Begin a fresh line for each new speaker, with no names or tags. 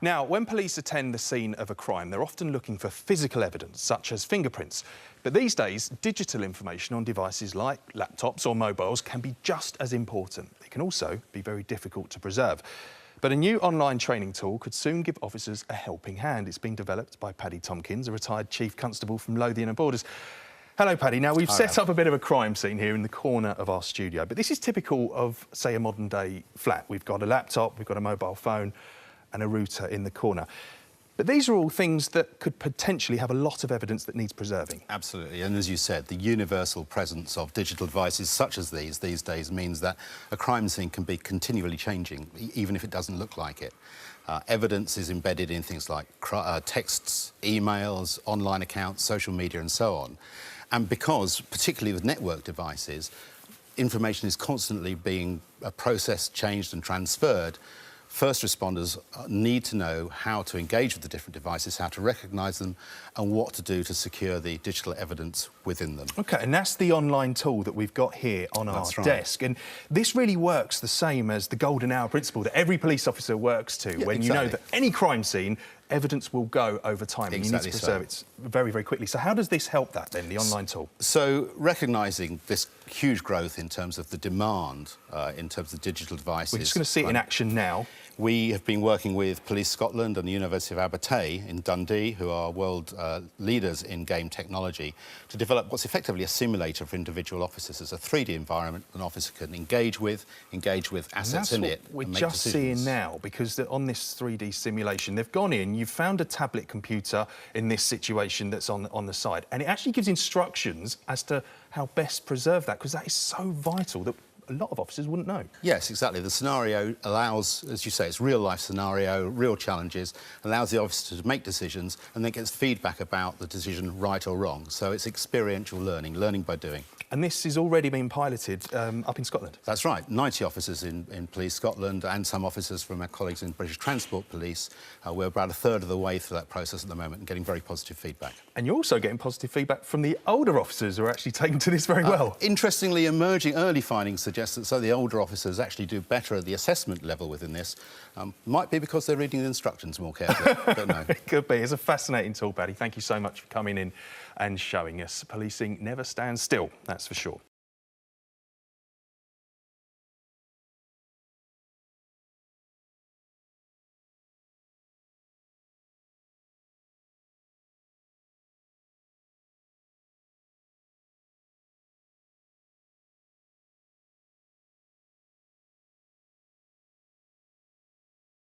Now, when police attend the scene of a crime, they're often looking for physical evidence, such as fingerprints. But these days, digital information on devices like laptops or mobiles can be just as important. It can also be very difficult to preserve. But a new online training tool could soon give officers a helping hand. It's been developed by Paddy Tomkins, a retired Chief Constable from Lothian and Borders. Hello, Paddy. Now, we've set up a bit of a crime scene here in the corner of our studio, but this is typical of, say, a modern-day flat. We've got a laptop, we've got a mobile phone and a router in the corner. But these are all things that could potentially have a lot of evidence that needs preserving.
Absolutely, and as you said, the universal presence of digital devices such as these days means that a crime scene can be continually changing, even if it doesn't look like it. Evidence is embedded in things like texts, emails, online accounts, social media and so on. And because, particularly with network devices, information is constantly being processed, changed and transferred, first responders need to know how to engage with the different devices, how to recognise them and what to do to secure the digital evidence within them.
OK, and that's the online tool that we've got here on our desk. And this really works the same as the golden hour principle that every police officer works to when you know that any crime scene, evidence will go over time and you need to preserve it very, very quickly. So how does this help that then, the online tool?
So recognising this huge growth in terms of the demand in terms of digital devices...
We're just going to see it in action now.
We have been working with Police Scotland and the University of Abertay in Dundee, who are world leaders in game technology, to develop what's effectively a simulator for individual officers. It's a 3D environment an officer can engage with assets in it.
We're just seeing now, because on this 3D simulation, they've gone in, you've found a tablet computer in this situation that's on the side, and it actually gives instructions as to how best preserve that, because that is so vital that a lot of officers wouldn't know.
Yes, exactly. The scenario allows, as you say, it's real-life scenario, real challenges, allows the officer to make decisions and then gets feedback about the decision, right or wrong. So it's experiential learning by doing.
And this is already being piloted up in Scotland?
That's right. 90 officers in Police Scotland and some officers from our colleagues in British Transport Police. We're about a third of the way through that process at the moment and getting very positive feedback. And
you're also getting positive feedback from the older officers who are actually taking to this very well.
Interestingly, emerging early findings suggest that the older officers actually do better at the assessment level within this. Might be because they're reading the instructions more carefully. I don't know.
It could be. It's a fascinating tool, Paddy. Thank you so much for coming in and showing us. Policing never stands still, that's for sure.